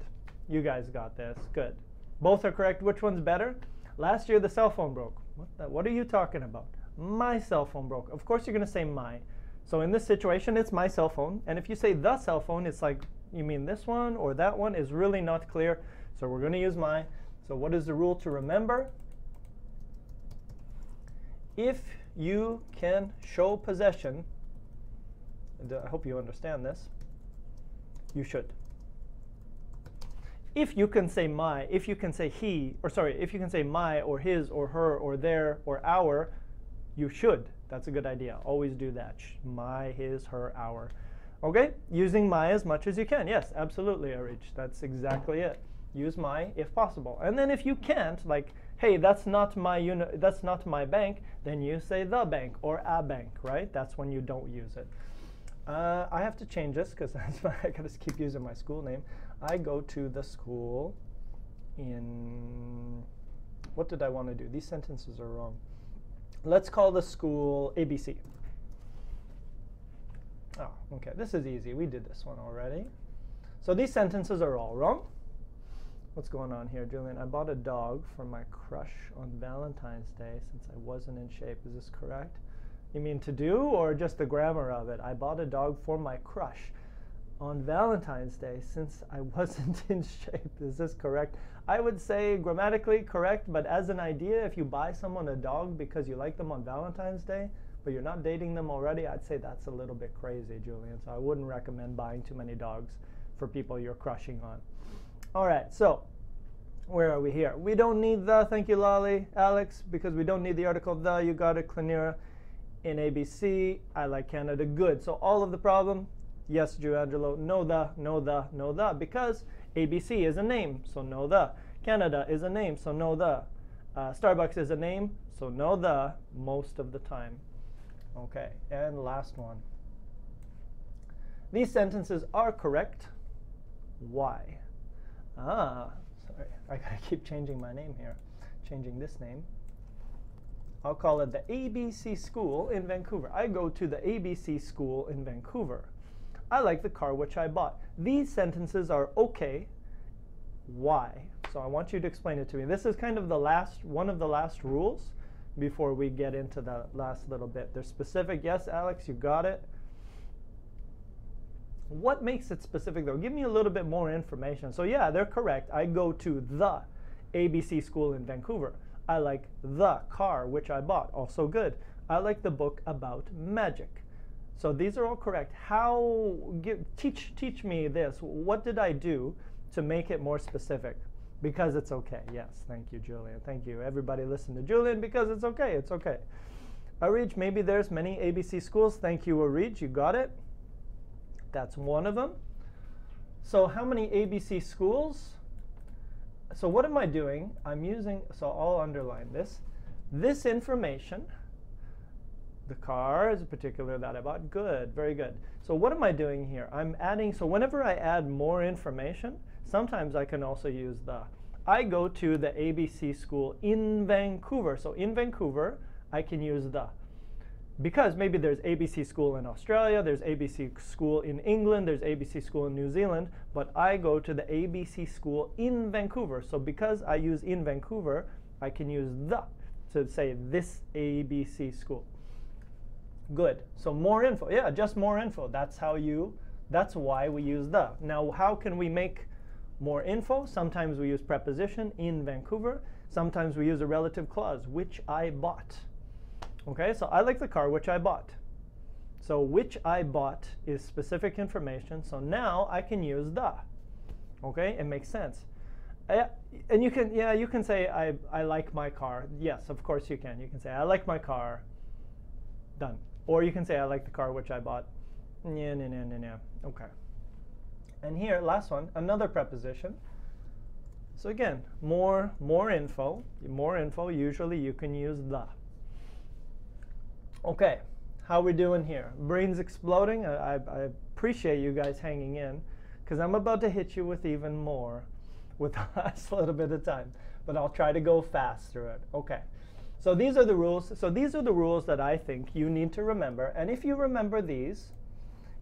You guys got this. Good. Both are correct. Which one's better? Last year the cell phone broke. What are you talking about? My cell phone broke. Of course you're going to say my. So in this situation, it's my cell phone. And if you say the cell phone, it's like, you mean this one or that one is really not clear. So we're going to use my. So what is the rule to remember? If you can show possession, and I hope you understand this, you should. If you can say my, if you can say he, or sorry, if you can say my or his or her or their or our, you should. That's a good idea. Always do that. My, his, her, our. Okay? Using my as much as you can. Yes, absolutely, Arij. That's exactly it. Use my if possible. And then if you can't, like, hey, that's not my bank, then you say the bank or a bank, right? That's when you don't use it. I have to change this because I gotta keep using my school name. I go to the school in, what did I want to do? These sentences are wrong. Let's call the school ABC. Oh, okay, this is easy. We did this one already. So these sentences are all wrong. What's going on here, Julian? I bought a dog for my crush on Valentine's Day since I wasn't in shape. Is this correct? You mean to do or just the grammar of it? I bought a dog for my crush on Valentine's Day since I wasn't in shape. Is this correct? I would say grammatically correct, but as an idea, if you buy someone a dog because you like them on Valentine's Day, but you're not dating them already, I'd say that's a little bit crazy, Julian. So I wouldn't recommend buying too many dogs for people you're crushing on. All right, so where are we here? We don't need the, thank you, Lolly, Alex, because we don't need the article the. You got it, Clanira. In ABC, I like Canada, good. So all of the problem, yes, Drew Angelo, no the, because ABC is a name, so no the. Canada is a name, so no the. Starbucks is a name, so no the most of the time. Okay, and last one. These sentences are correct. Why? Sorry, I gotta keep changing my name here. Changing this name. I'll call it the ABC School in Vancouver. I go to the ABC School in Vancouver. I like the car which I bought. These sentences are okay. Why? So I want you to explain it to me. This is kind of the one of the last rules before we get into the last little bit. They're specific. Yes, Alex, you got it. What makes it specific, though? Give me a little bit more information. So yeah, they're correct. I go to the ABC School in Vancouver. I like the car which I bought. Also good. I like the book about magic. So these are all correct. How, teach me this. What did I do to make it more specific? Because it's okay. Yes, thank you, Julian. Thank you. Everybody listen to Julian because it's okay. It's okay. Arij, maybe there's many ABC schools. Thank you, Arij. You got it. That's one of them. So how many ABC schools? So what am I doing? I'm using, so I'll underline this. This information, the car is a particular that I bought. Good, very good. So what am I doing here? I'm adding, so whenever I add more information, sometimes I can also use the. I go to the ABC School in Vancouver. So in Vancouver, I can use the. Because maybe there's ABC School in Australia, there's ABC School in England, there's ABC School in New Zealand, but I go to the ABC School in Vancouver. So because I use in Vancouver, I can use the to say this ABC School. Good. So more info. Yeah, just more info. That's why we use the. Now, how can we make more info? Sometimes we use preposition, in Vancouver. Sometimes we use a relative clause, which I bought. Okay, so I like the car which I bought. So which I bought is specific information. So now I can use the. Okay, it makes sense. And you can say I like my car. Yes, of course you can. You can say I like my car. Done. Or you can say I like the car which I bought. Okay. And here, last one, another preposition. So again, more info. More info, usually you can use the. Okay, how we doing here? Brains exploding? I appreciate you guys hanging in, because I'm about to hit you with even more with the last little bit of time. But I'll try to go fast through it. Okay, so these are the rules. So these are the rules that I think you need to remember. And if you remember these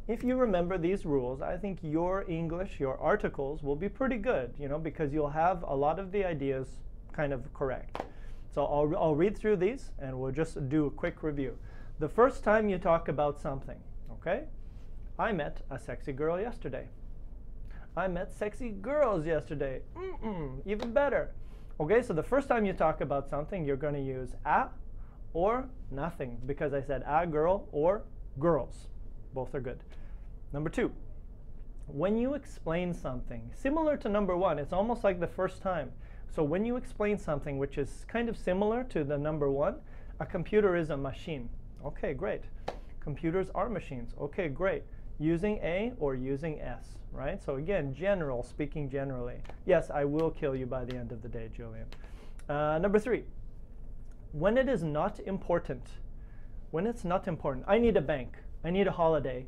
rules, I think your English, your articles will be pretty good, because you'll have a lot of the ideas kind of correct. So I'll read through these, and we'll just do a quick review. The first time you talk about something, okay? I met a sexy girl yesterday. I met sexy girls yesterday. Even better. Okay, so the first time you talk about something, you're going to use a or nothing, because I said a girl or girls. Both are good. Number two, when you explain something, similar to number one, it's almost like the first time. So when you explain something which is kind of similar to the number one, a computer is a machine. Okay, great. Computers are machines. Okay, great. Using a or using s, right? So again, general, speaking generally. Yes, I will kill you by the end of the day, Julian. Number three, when it is not important. When it's not important. I need a bank. I need a holiday.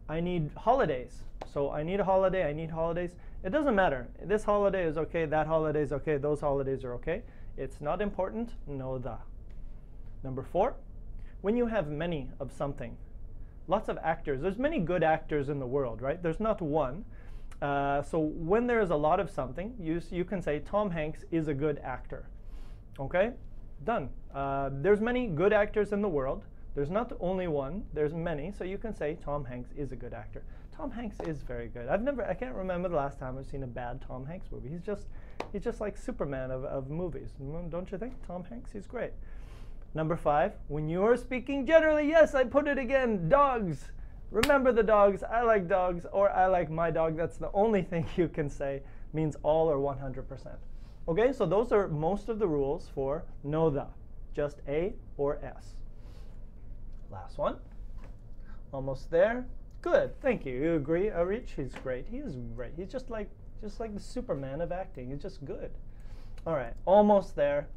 I need holidays. So I need a holiday. I need holidays. It doesn't matter. This holiday is okay. That holiday is okay. Those holidays are okay. It's not important. No the. Number four, when you have many of something. Lots of actors. There's many good actors in the world, right? There's not one. So when there is a lot of something, you can say Tom Hanks is a good actor. Okay? Done. There's many good actors in the world. There's not only one. There's many. So you can say Tom Hanks is a good actor. Tom Hanks is very good. I can't remember the last time I've seen a bad Tom Hanks movie. He's just like Superman of movies. Don't you think? Tom Hanks, he's great. Number five, when you're speaking generally, yes, I put it again, dogs. Remember the dogs. I like dogs, or I like my dog. That's the only thing you can say. Means all or 100%. Okay, so those are most of the rules for no the. Just a or s. Last one. Almost there. Good, thank you. You agree, Arich? He's great. He is great. He's just like the Superman of acting. He's just good. All right, almost there.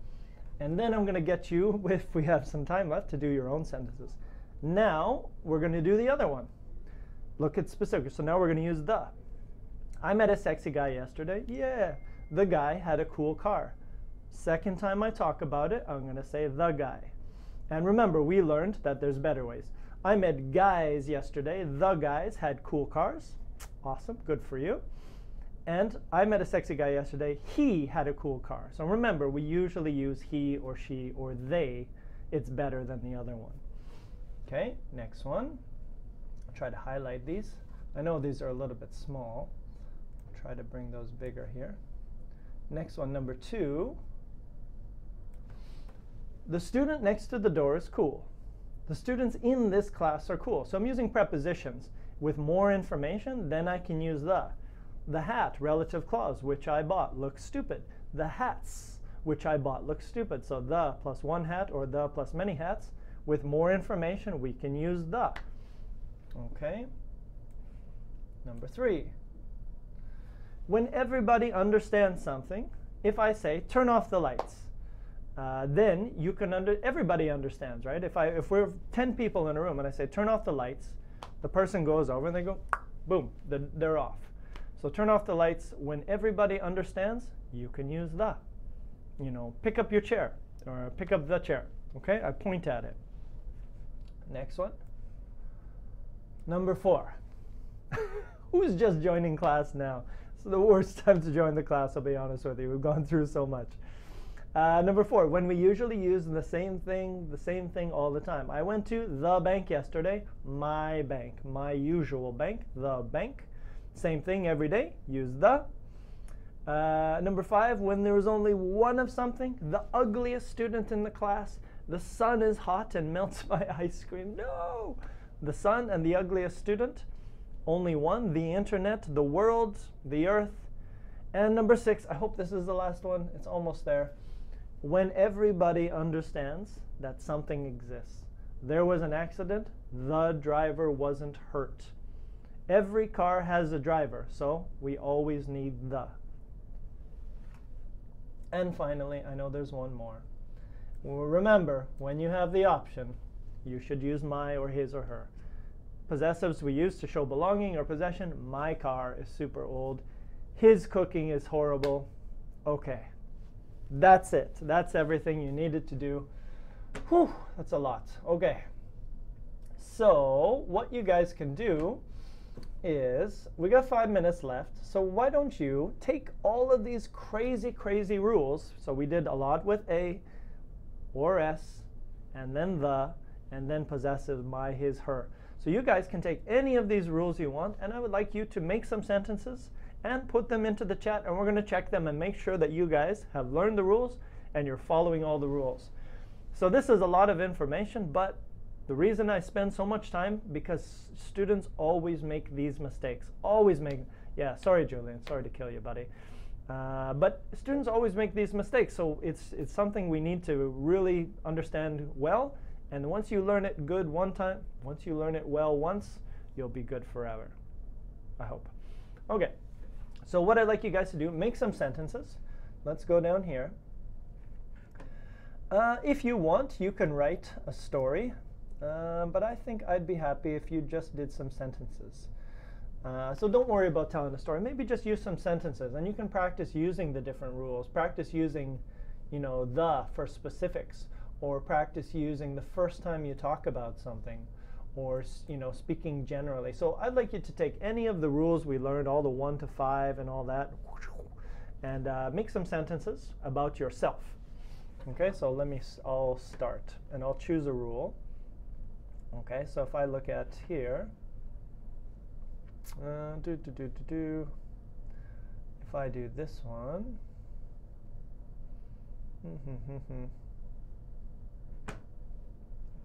And then I'm going to get you, if we have some time left, to do your own sentences. Now, we're going to do the other one. Look at specific. So now we're going to use the. I met a sexy guy yesterday. Yeah. The guy had a cool car. Second time I talk about it, I'm going to say the guy. And remember, we learned that there's better ways. I met guys yesterday. The guys had cool cars. Awesome, good for you. And I met a sexy guy yesterday. He had a cool car. So remember, we usually use he or she or they. It's better than the other one. Okay, next one. I'll try to highlight these. I know these are a little bit small. I'll try to bring those bigger here. Next one, number 2. The student next to the door is cool. The students in this class are cool. So I'm using prepositions. With more information, then I can use the. The hat, relative clause, which I bought, looks stupid. The hats, which I bought, looks stupid. So the plus one hat or the plus many hats. With more information, we can use the. Okay. Number 3. When everybody understands something, if I say, turn off the lights, then you can everybody understands, right? If we're 10 people in a room and I say, turn off the lights, the person goes over and they go, boom, they're off. So turn off the lights. When everybody understands, you can use the. You know, pick up your chair or pick up the chair. Okay, I point at it. Next one. Number 4. Who's just joining class now? It's the worst time to join the class, I'll be honest with you. We've gone through so much. Number 4, when we usually use the same thing all the time. I went to the bank yesterday, my bank, my usual bank, the bank. Same thing every day, use the. Number 5, when there is only one of something, the ugliest student in the class, the sun is hot and melts my ice cream. No! The sun and the ugliest student, only one, the internet, the world, the earth. And number 6, I hope this is the last one, it's almost there. When everybody understands that something exists. There was an accident, the driver wasn't hurt. Every car has a driver, so we always need the. And finally, I know there's one more. Well, remember, when you have the option, you should use my or his or her. Possessives we use to show belonging or possession. My car is super old. His cooking is horrible. Okay. That's it. That's everything you needed to do. Whew, that's a lot. Okay. So what you guys can do is, we got 5 minutes left, so why don't you take all of these crazy, crazy rules. So we did a lot with a or s, and then possessive, my, his, her. So you guys can take any of these rules you want, and I would like you to make some sentences and put them into the chat, and we're going to check them and make sure that you guys have learned the rules and you're following all the rules. So this is a lot of information, but the reason I spend so much time, because students always make these mistakes. Always make, yeah, sorry Julian, sorry to kill you, buddy. But students always make these mistakes, so it's something we need to really understand well. And once you learn it good one time, once you learn it well once, you'll be good forever. I hope. Okay. So what I'd like you guys to do, make some sentences. Let's go down here. If you want, you can write a story. But I think I'd be happy if you just did some sentences. So don't worry about telling a story. Maybe just use some sentences. And you can practice using the different rules. Practice using, the for specifics. Or practice using the first time you talk about something. Or, speaking generally. So I'd like you to take any of the rules we learned, all the 1 to 5 and all that, and make some sentences about yourself. Okay, so I'll start. And I'll choose a rule. Okay, so if I look at here, if I do this one,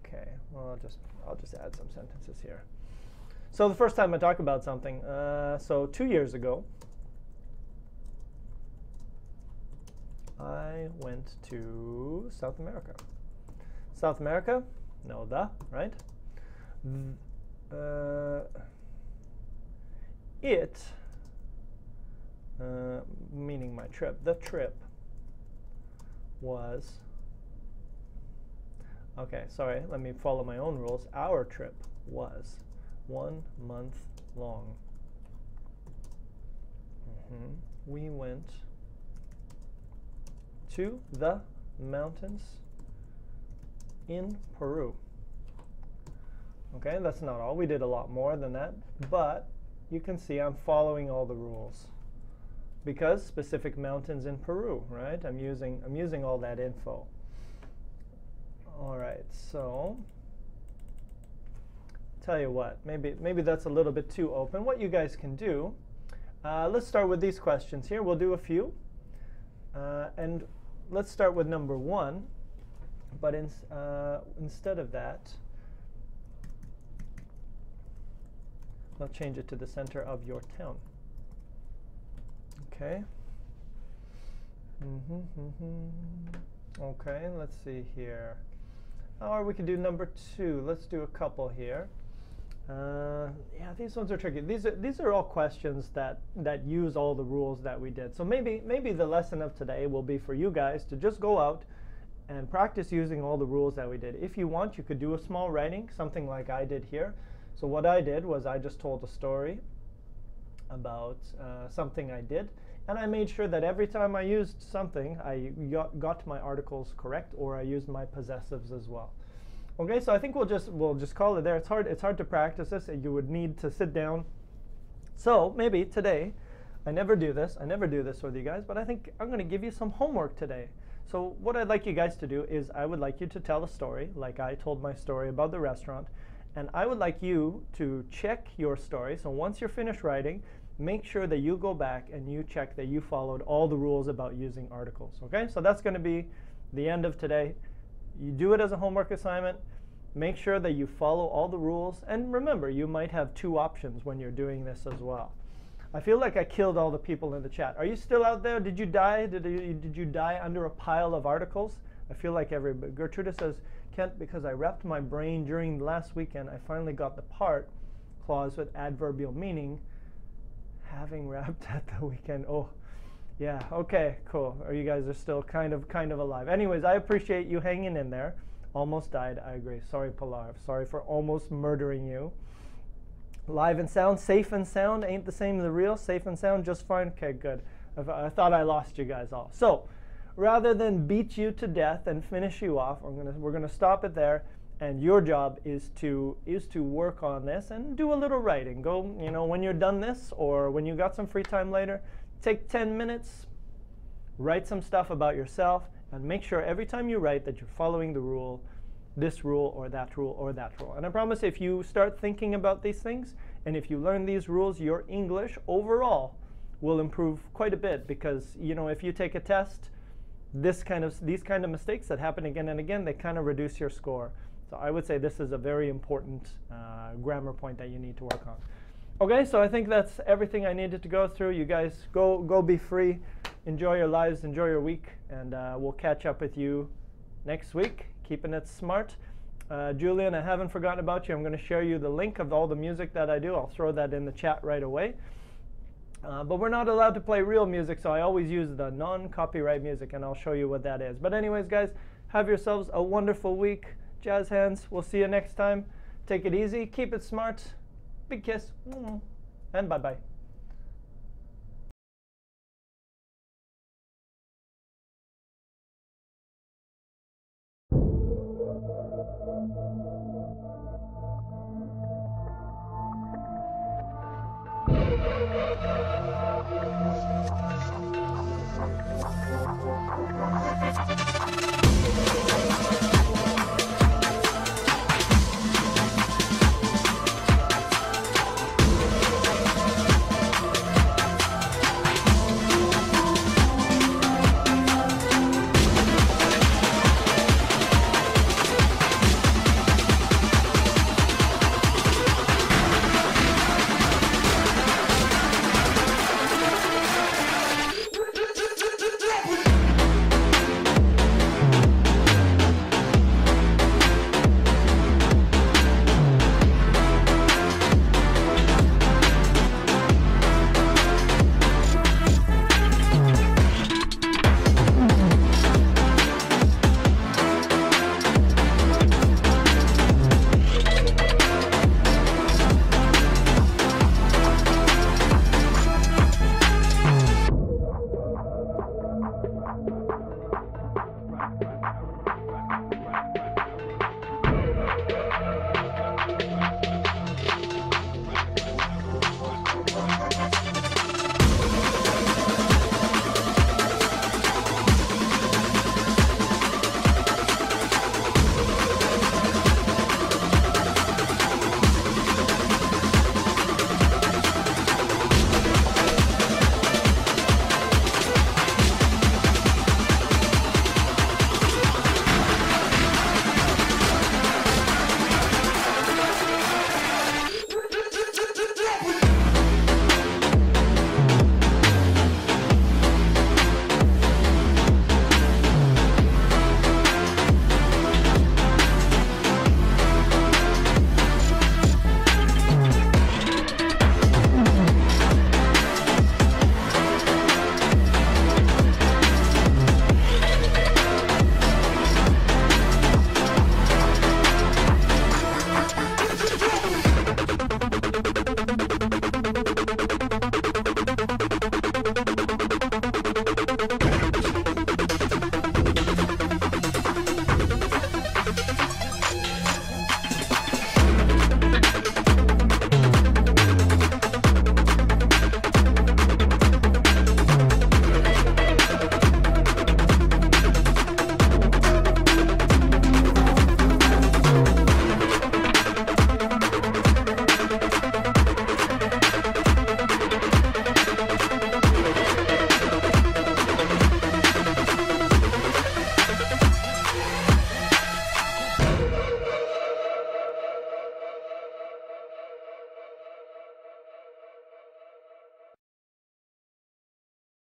okay, well, I'll just add some sentences here. So the first time I talk about something, so 2 years ago, I went to South America. South America, no the, right? Meaning my trip, the trip was, okay, sorry, let me follow my own rules. Our trip was 1 month long. We went to the mountains in Peru. Okay, that's not all. We did a lot more than that, but you can see I'm following all the rules because specific mountains in Peru, right? I'm using all that info. All right, so tell you what, maybe that's a little bit too open. What you guys can do, let's start with these questions here. We'll do a few, and let's start with number 1. But instead of that, I'll change it to the center of your town. Okay. Okay, let's see here. Or we could do number 2. Let's do a couple here. Yeah, these ones are tricky. These are all questions that use all the rules that we did. So maybe the lesson of today will be for you guys to just go out and practice using all the rules that we did. If you want, you could do a small writing, something like I did here. So what I did was I just told a story about something I did, and I made sure that every time I used something, I got my articles correct, or I used my possessives as well. Okay, so I think we'll just call it there. It's hard to practice this, and you would need to sit down. So maybe today, I never do this with you guys, but I think I'm going to give you some homework today. So what I'd like you guys to do is I would like you to tell a story, like I told my story about the restaurant, and I would like you to check your story. So once you're finished writing, make sure that you go back and you check that you followed all the rules about using articles. Okay, so that's going to be the end of today. You do it as a homework assignment. Make sure that you follow all the rules, and remember, you might have 2 options when you're doing this as well. I feel like I killed all the people in the chat. Are you still out there? Did you die? Did you die under a pile of articles? I feel like everybody. Gertruda says, Kent, because I wrapped my brain during the last weekend, I finally got the part clause with adverbial meaning, having wrapped at the weekend. Oh, yeah, okay, cool. Or you guys are still kind of alive. Anyways, I appreciate you hanging in there. Almost died, I agree. Sorry, Pilar. Sorry for almost murdering you. Live and sound, safe and sound, ain't the same as the real. Safe and sound, just fine. Okay, good. I thought I lost you guys all. So, rather than beat you to death and finish you off, we're gonna stop it there. And your job is to work on this and do a little writing. Go, when you're done this, or when you got some free time later, take 10 minutes, write some stuff about yourself, and make sure every time you write that you're following the rule. This rule or that rule or that rule. And I promise if you start thinking about these things and if you learn these rules, your English overall will improve quite a bit, because if you take a test, these kind of mistakes that happen again and again, they kind of reduce your score. So I would say this is a very important grammar point that you need to work on. Okay, so I think that's everything I needed to go through. You guys go be free, enjoy your lives, enjoy your week, and we'll catch up with you next week. Keeping it smart. Julian, I haven't forgotten about you. I'm going to share you the link of all the music that I do. I'll throw that in the chat right away. But we're not allowed to play real music, so I always use the non-copyright music, and I'll show you what that is. But anyways, guys, have yourselves a wonderful week. Jazz hands. We'll see you next time. Take it easy. Keep it smart. Big kiss. And bye-bye. Thank you.